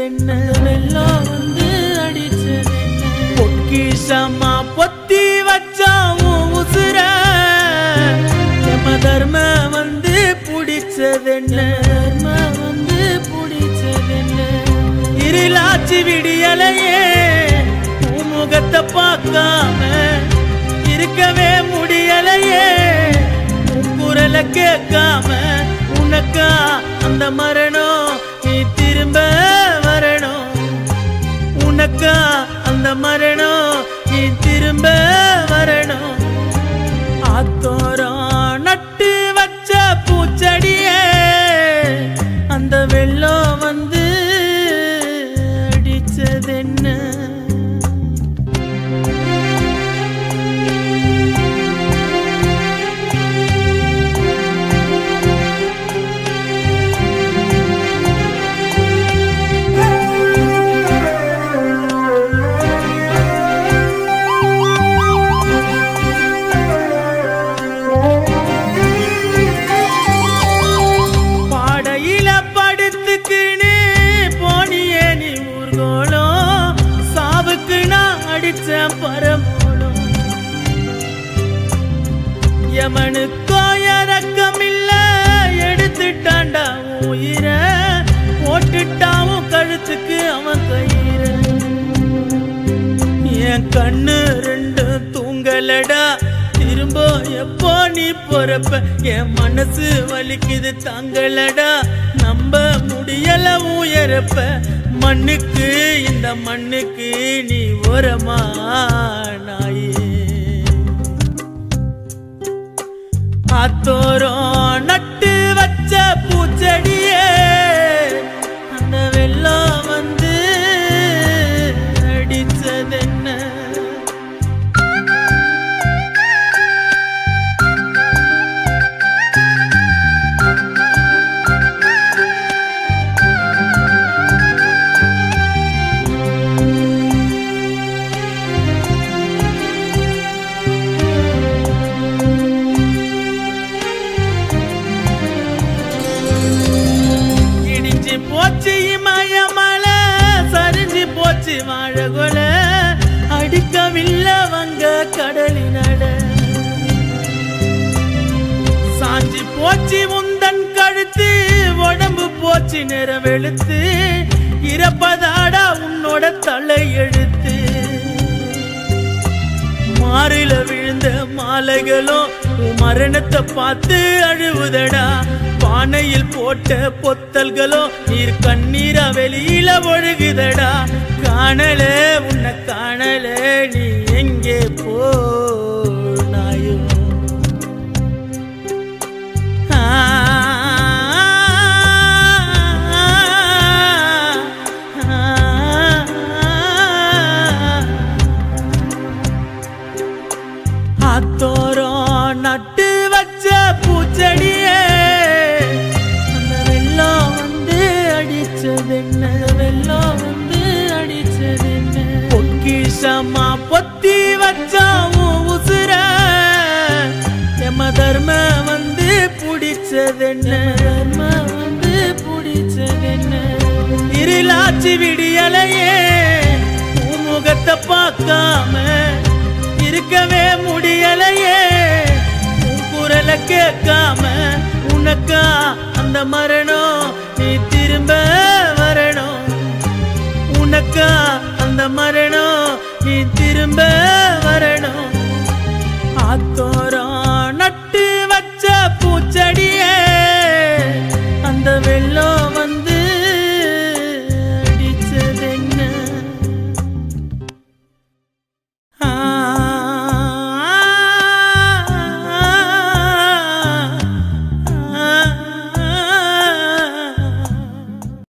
அடிச்சதென்ன வெள்ளம் வந்து அடிச்சதென்ன பொக்கிஷமா பொத்தி வச்சாவும் உசுர தர்ம வந்து புடிச்சதென்ன வந்து புடிச்சதென்ன இருளாச்சி விடியலையே முகத்தை பார்க்காம இருக்கவே முடியலையே குரலை கேட்காம உனக்கா அந்த மரணம் நீ திரும்ப வரணும் உனக்கா அந்த மரணம் நீ திரும்ப வரணும் ஆத்தோரம் நட்டு வச்ச பூச்செடியே அந்த வெள்ளம் வந்து அடிச்சதென்ன பரமோலம் யமனுக்கோ இறக்கமில்ல எடுத்துட்டாண்டா உயிர போட்டுட்டாவும் கழுத்துக்கு அவன் கயிற என் கண்ணு ரெண்டு தூங்கலடா திரும்ப எப்போ நீ பொறப்ப என் மனசு வலிக்குது தாங்கலடா நம்ப முடியல உயரப்ப மண்ணுக்கு இந்த மண்ணுக்கு நீ ஓரமா நாயே ஆத்தோரம் நட்டு வச்ச பூச்செடியே அந்த வெள்ளம் வந்து அடிச்சதென்ன போச்சு இமயமல சரிஞ்சு போச்சு வாழகொல அடிக்கவில்லை வங்க கடலினட சாஞ்சி போச்சு உந்தன் கழுத்து உடம்பு போச்சு நிறவெழுத்து இறப்பதாடா உன்னோட தலை எழுத்து மாறில விழுந்த மாலைகளும் மரணத்தை பார்த்து அழுவுதடா பானையில் போட்ட பொத்தல்களோ நீர் கண்ணீரா வெளியில ஒழுகுதடா காணலே உன்னை காணலே நீ எங்கே போனாயோ ஆத்தோரம் நட்டு வச்ச பூச்செடியே அந்த வெள்ளம் வந்து அடிச்சதென்ன வெள்ளம் வந்து அடிச்சதென்ன பொக்கிஷமா பொத்தி வச்சாவும் உசுர எம தர்ம வந்து புடிச்சதென்ன தர்ம வந்து புடிச்சதென்ன இருளாச்சி விடியலையே முகத்தை பார்க்காம இருக்கவே முடியலையே குரலை கேட்காம உனக்கா அந்த மரணம் நீ திரும்ப வரணும் உனக்கா அந்த மரணம் நீ திரும்ப வரணும் ஆத்தோரம்